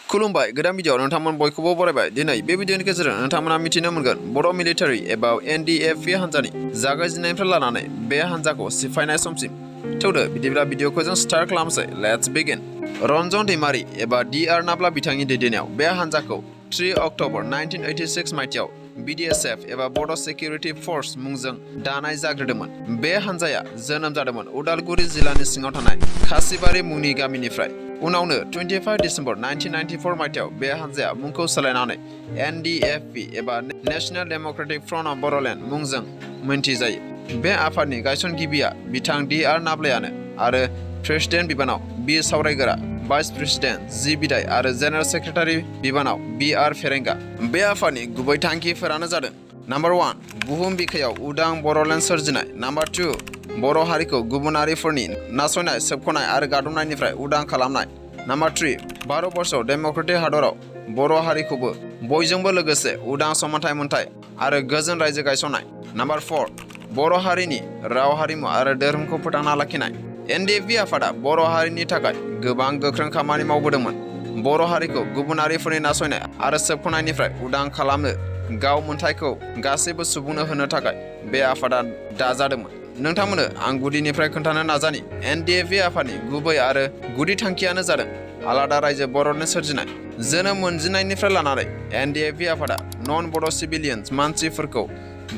खुलुमबाय गोदान भिडिअ नोंथांमोन बयखौबो बरायबाय दिनै बे भिडिअनि गेजेरजों नोंथांमोना मिथिनो मोनगोन बड' मिलिटारि एबा NDFB हान्जानि जागायजेननायनिफ्राय लानानै बे हान्जाखौ सिफायनाय समसिम थौदो बिदिब्ला भिडिअखौ जों स्टार्ट खालामसै लेट्स बिगिन रन्जन दैमारि एबा DR नाब्ला बिथांनि दैदेननायाव बे हान्जाखौ 3 अक्ट'बर 1986 मायथाइयाव BdSF एबा बड' सिकिउरिटि फर्स मुंजों दानाय जाग्रोदोंमोन। बे हान्जाया जोनोम जादोंमोन उदालगुरि जिल्लानि सिङाव थानाय खासिबारि मुंनि गामिनिफ्राय। उनावनो 25 डिसेम्बर 1994 मायथाइयाव बे हान्जाया मुंखौ सोलायनानै NDFB एबा national Democratic front of Bodoland मुंजों मोनथिजायो। बे आफादनि गायसनगिरिया बिथां DR नाब्लायानो आरो प्रेसिडेन्ट बिबानाव बि सावरायग्रा भाइस प्रेसिडेन्ट G.बidai आरो जेनेरेल सेक्रेटारि बिबानाव BR फेरेंगा। बे आफादनि गुबै थांखिफोरानो जादों नाम्बार 1 बुहुम बिखायाव उदां बड'लेण्ड सोरजिनाय, नाम्बार 2 बर' हारिखौ गुबुनारिफोरनि नासयनाय, सोबख'नाय आरो गादबनायनिफ्राय उदां खालामनाय, नाम्बार 3 भारतबर्षआव डेम'क्रेटिक हादराव बर' हारिखौबो बयजोंबो लोगोसे उदां समानथाय मोनथाय आरो गोजोन रायजो गायसननाय, नाम्बार 4 बर' हारिनि राव हारिमु आरो धोरोमखौ फोथांना लाखिनाय। NDFB आफादा बर' हारिनि थाखाय गोबां गोख्रों खामानि मावबोदोंमोन। बर' हारिखौ गुबुनारिफोरनि नासयनाय आरो सोबख'नायनिफ्राय उदां खालामनो गाव मोनथायखौ गासैबो सुबुंनो होनो थाखाय बे आफादा दाजादोंमोन। नोंथांमोननो आं गुदिनिफ्राय खोन्थानो नाजानि NDFB आफादनि गुबै आरो गुदि थांखियानो जादों आलादा रायजो बड'लेण्ड सोरजिनाय। जोनोम मोनजेननायनिफ्राय लानानै NDFB आफादा नन बड' सिभिलियन्स मानसिफोरखौ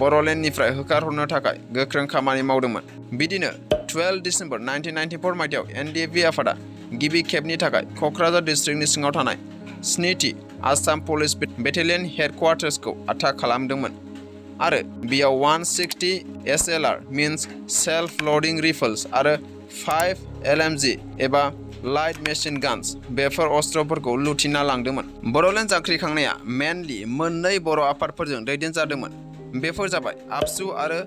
बड'लेण्डनिफ्राय होखारहरनो थाखाय गोख्रों खामानि मावदोंमोन। बिदिनो 12 डिसेम्बर 1994 मायथाइयाव NDFB आफादा गिबि खेबनि थाखाय क'क्राझार डिस्ट्रिक्टनि सिङाव थानाय 7थि आसाम पुलिस बेटेलियन हेडक्वार्टार्सखौ आटाक खालामदोंमोन आरो बेयाव 160 SLR मीन्स सेल्फ लडिं रिफल्स आरो 5 LMG एबा लाइट मेसिन गान्स बेफोर अस्त्रफोरखौ लुथिना लांदोंमोन। बड'लेण्ड जांख्रिखांनाया मेनलि मोननै बर' आफादफोरजों दैदेनजादोंमोन। बेफोर जाबाय आबसु आरो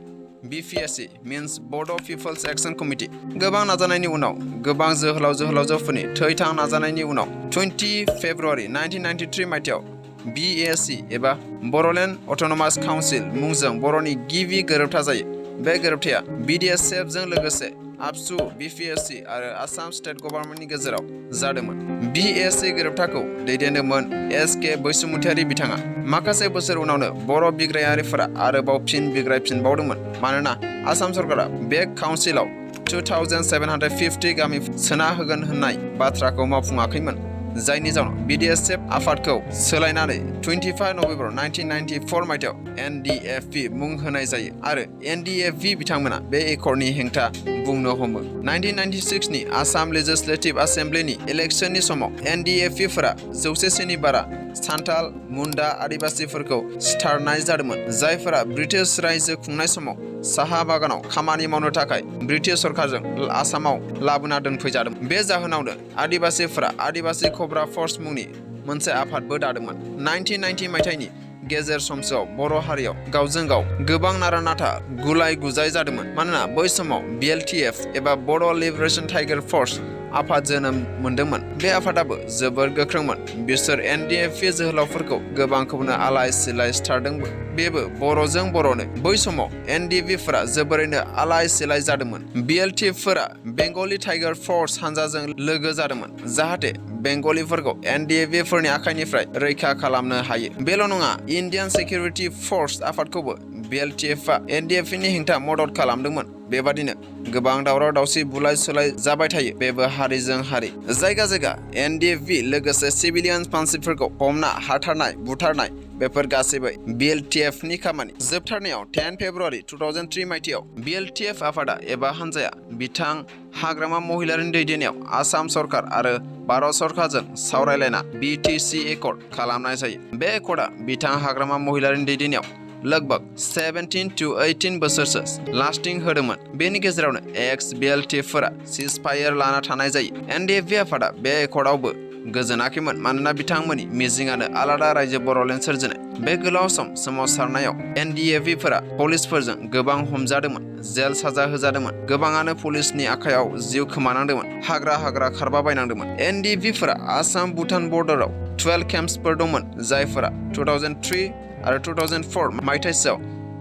BPSC मीन्स बड' पिपल्स एक्शन कमिटि। गोबां नाजानायनि उनाव गोबां जोहोलावजोफोरनि थैथां नाजानायनि उनाव 20 फेब्रुवारि 1993 मायथाइयाव BAC एबा बड'लेण्ड अट'नमास काउन्सिल मुंजों बर'नि गिबि गोरोबथा जायो। बे गोरोबथाया BdSF जों लोगोसे आबसु, BPSC आरो आसाम स्टेट गभर्नमेन्टनि गेजेराव जादोंमोन। BAC गोरोबथाखौ दैदेनदोंमोन SK बैसुमुतियारि बिथाङा। माखासे बोसोर उनावनो बर' बिग्रायारिफोरा आरोबाव फिन बिग्रायफिनबावदोंमोन मानोना आसाम सरकारा बे काउन्सिलाव 2750 गामि सोना होगोन होननाय बाथ्राखौ मावफुङाखैमोन, जायनि जाउनाव BdSF आफादखौ सोलायनानै 25 नभेम्बर 1994 मायथाइयाव NDFB मुं होनाय जायो आरो NDFB बिथांमोना बे एकर्डनि हेंथा बुंनो हमो। 1996 नि आसाम लेजिस्लेटिभ एसेम्ब्लिनि इलेक्शननि समाव NDFB फोरा 100सेनि बारा सान्थाल, मुन्डा आदिबासिफोरखौ सिथारनाय जादोंमोन, जायफोरा ब्रिटिश रायजो खुंनाय समाव साहा बागानाव खामानि मावनो थाखाय ब्रिटिश सरकारजों आसामाव लाबोना दोनफैजादोंमोन। बे जाहोनावनो आदिबासिफोरा आदिबासि कब्रा फर्स मुंनि मोनसे आफादबो दादोंमोन। 1990 मायथाइनि गेजेर समसोआव बर' हारियाव गावजों गाव गोबां नारा-नाथा गुलाय गुजाय जादोंमोन मानोना बै समाव BLTF एबा बड' लिबारेशन टाइगार फर्स आफाद जोनोम मोनदोंमोन। बे आफादाबो जोबोर गोख्रोंमोन। बिसोर NDFB जोहोलावफोरखौ गोबांखौनो आलाय-सिलाय सिथारदोंमोन। बेबो बर'जों बर'नो। बै समाव NDFB फोरा जोबोरैनो आलाय-सिलाय जादोंमन। BLTF फोरा बेंगलि टाइगार फर्स हानजाजों लोगो जादोंमोन जाहाथे बेंगलिफोरखौ NDFB फोरनि आखाइनिफ्राय रैखा खालामनो हायो। बेल' नङा, इन्डियान सिकिउरिटि फर्स आफादखौबो BLTFआ NDFB नि हेंथा मदद खालामदोंमन। बेबादिनो गोबां दावराव-दावसि बुलाय-सोलाय जाबाय थायो। बेबो हारिजों हारि। जायगा जायगा NDFB लोगोसे सिभिलियन मानसिफोरखौ हमना हाथारनाय, बुथारनाय बेफोर गासैबो BLTF नि खामानि। जोबथारनायाव 10 फेब्रुवारि 2003 मायथाइयाव BLTF आफादा एबा हान्जाया बिथां हाग्रामा महिलारिनि दैदेननायाव आसाम सरकार आरो भारत सरकारजों सावरायलायना BTC एकर्ड खालामनाय जायो। बे एकर्डआ बिथां हाग्रामा महिलारिनि दैदेननायाव लगभग 17 to 18 बोसोरसो लास्टिं होदोंमोन। बेनि गेजेरावनो ex-BLTF फोरा सिजफायर लाना थानाय जायो। NDFB आफादा बे एकर्डआवबो गोजोनाखैमोन मानोना बिथांमोननि मिजिंआनो आलादा रायजो बड'लेण्ड सोरजिनाय। बे गोलाव सोमावसारनायाव NDFB फोरा पुलिसफोरजों गोबां हमजादोंमोन, जेल साजा होजादोंमोन, गोबाङानो पुलिसनि आखायाव जिउ खोमानांदोंमोन, हाग्रा खारबाबायनांदोंमोन। NDFB फोरा आसाम भुटान बर्डाराव 12 केम्पसफोर दंमोन, जायफोरा 2003 आरो 2004 मायथाइसोआव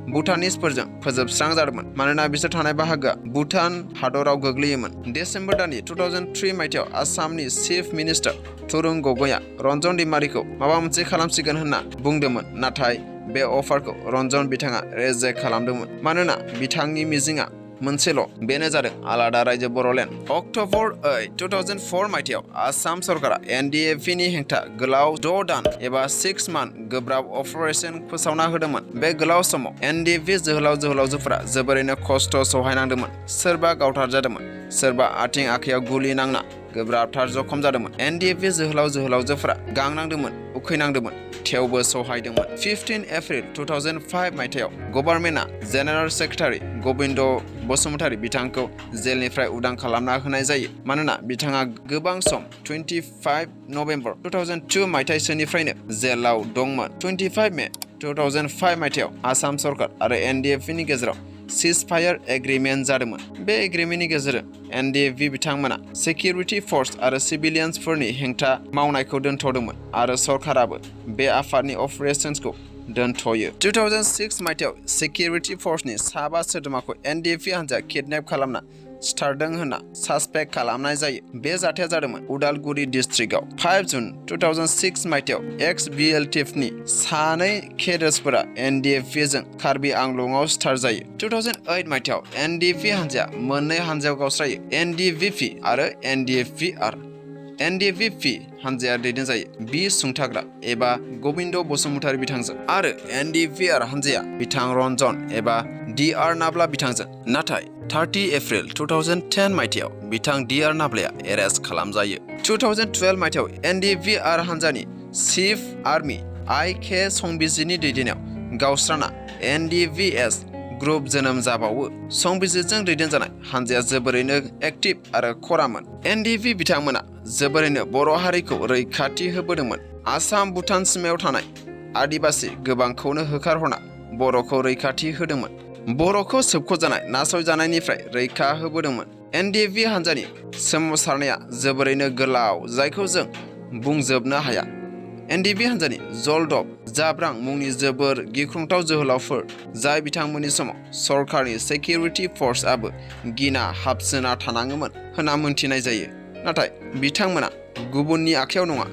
भुटानिसफोरजों फोजोबस्रांजादोंमोन मानोना बिसोर थानाय बाहागोआ भुटान हादराव गोग्लैयोमोन। डिसेम्बर दाननि 2003 मायथाइयाव आसामनि चिफ मिनिस्टार तरुण गगैआ रन्जन दैमारिखौ माबा मोनसे खालामसिगोन होनना बुंदोंमोन, नाथाय बे अफारखौ रन्जन बिथाङा रिजेक्ट खालामदोंमोन मानोना बिथांनि मिजिंआ मोनसेल', बेनो जादों आलादा रायजो बड'लेण्ड। अक्ट'बर 8, 2004 मायथाइयाव आसाम सरकारा NDFB नि हेंथा गोलाव 6 दान एबा 6 मान्थ गोब्राब अपारेशन फोसावना होदोंमोन। बे गोलाव समाव NDFB जोहोलाव जोहोलावजोफोरा जोबोरैनो खस्थ' सहायनांदोंमोन। सोरबा गावथारजादोंमोन, सोरबा आथिं आखाइयाव गुलि नांना गोब्राबथार जखम जादोंमोन। NDFB जोहोलाव जोहोलावजोफोरा गांनांदोंमोन, उखैनांदोंमोन, थेवबो सहायदोंमोन। 15 एप्रिल 2005 मायथाइयाव गभर्नमेन्टआ जेनेरेल सेक्रेटारि गबिन्द बसुमतारी बिथांखौ जेलनिफ्राय उदां खालामना होनाय जायो मानोना बिथाङा गोबां सम 25 नभेम्बर 2002 मायथाइसोनिफ्रायनो जेलाव दंमोन। 25 मे 2005 मायथाइयाव आसाम सरकार आरो NDFB नि गेजेराव सिजफायार एग्रिमेन्ट जादोंमोन। बे एग्रिमेन्टनि गेजेरजों NDFB बिथांमोना सिकिउरिटि फर्स आरो सिभिलियान्सफोरनि हेंथा मावनायखौ दोनथ'दोंमोन आरो सरकाराबो बे आफादनि अपारेशन्सखौ दोनथ'यो। 2006 मायथाइयाव सिकिउरिटि फर्सनि 7 सोद्रोमाखौ NDFB हान्जाया किडनेप खालामना सिथारदों होनना सासपेक्ट खालामनाय जायो। बे जाथाया जादोंमोन उदालगुरि डिस्ट्रिक्टआव। 5 जुन 2006 मायथाइयाव ex-BLTF नि 2 केडेट्सफोरा NDFB जों कार्बि आंलंआव सिथारजायो। 2008 मायथाइयाव NDFB हान्जाया मोननै हान्जायाव गावस्रायो, NDVP आरो NDFBR। NDVP हान्जाया दैदेनजायो बि सुंथाग्रा एबा गबिन्द बसुमतारी बिथांजों आरो NDVR हान्जाया बिथां रन्जन एबा DR नाब्ला बिथांजों। नाथाय 30 एप्रिल 2010 मायथाइयाव बिथां DR नाब्लाया एरेस्ट खालामजायो। 2012 मायथाइयाव NDVR हान्जानि चिफ आर्मी IK संबिजितनि दैदेननायाव गावस्राना NDVS ग्रुप जोनोम जाबावो। संबिजितजों दैदेनजानाय हान्जाया जोबोरैनो एक्टिभ आरो खरामोन। NDFB बिथांमोना जोबोरैनो बर' हारिखौ रैखाथि होबोदोंमोन। आसाम भुटान सिमायाव थानाय आदिबासि गोबांखौनो होखारहरना बर'खौ रैखाथि होदोंमोन। बर'खौ सोबख'जानाय नासयजानायनिफ्राय रैखा होबोदोंमोन। NDFB हान्जानि सोमावसारनाया जोबोरैनो गोलाव, जायखौ जों बुंजोबनो हाया। NDFB हान्जानि जलदब जाब्रां मुंनि जोबोर गिख्रंथाव जोहोलावफोर, जाय बिथांमोननि समाव सरकारनि सिकिउरिटि फर्सआबो गिना हाबसोना थानाङोमोन होनना मोनथिनाय जायो। नाथाय बिथांमोना गुबुननि आखायाव नङा,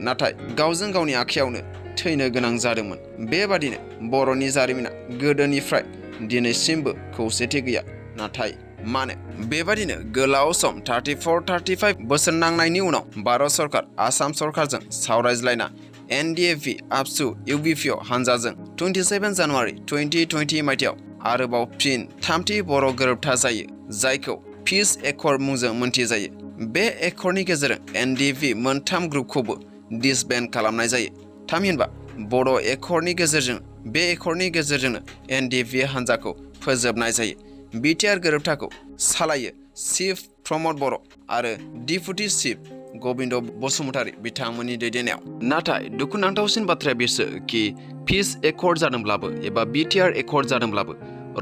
नाथाय गावजों गावनि आखायावनो थैनो गोनां जादोंमोन। बेबादिनो बर'नि जारिमिना गोदोनिफ्राय दिनैसिमबो खौसेथि गैया। नाथाय मानो? बेबादिनो गोलाव सम 34-35 बोसोर नांनायनि उनाव भारत सरकार आसाम सरकारजों सावरायज्लायना NDFB आबसु UBPO हान्जाजों 27 जानुवारि 2020 मायथाइयाव आरोबाव फिन थामथि बर' गोरोबथा जायो, जायखौ पिस एकर्ड मुंजों मोनथिजायो। बे एकर्डनि गेजेरजों NDFB मोनथाम ग्रुपखौबो डिसबेन्ड खालामनाय जायो। थामहिनबा बड' एकर्डनि गेजेरजों बे एकर्डनि गेजेरजोंनो NDFB हान्जाखौ फोजोबनाय जायो। बिटिआर गोरोबथाखौ सालायो चिफ प्रमद बर' आरो डिपुटि चिफ गबिन्द बसुमतारी बिथांमोननि दैदेननायाव। नाथाय दुखुनांथावसिन बाथ्राया बेसो कि पिस एकर्ड जादोंब्लाबो एबा बिटिआर एकर्ड जादोंब्लाबो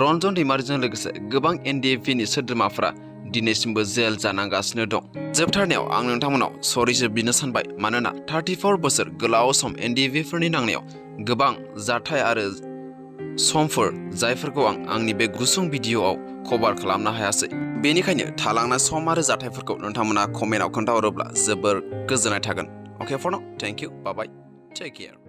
रन्जन दैमारिजों लोगोसे गोबां NDFB नि सोद्रोमाफोरा दिनैसिमबो जेल जानांगासिनो दं। जोबथारनायाव आं नोंथांमोनाव सरिसो बिनो सानबाय, मानोना 34 बोसोर गोलाव सम NDFB फोरनि नांनायाव गोबां जाथाय आरो समफोर जायफोरखौ आं आंनि बे गुसुं भिडिअ'आव कभार खालामनो हायासै। बेनिखायनो थालांनाय सम आरो जाथायफोरखौ नोंथांमोना कमेन्टआव खोन्थाहरोब्ला जोबोर गोजोननाय थागोन। Okay for now, thank you, bye bye, take care.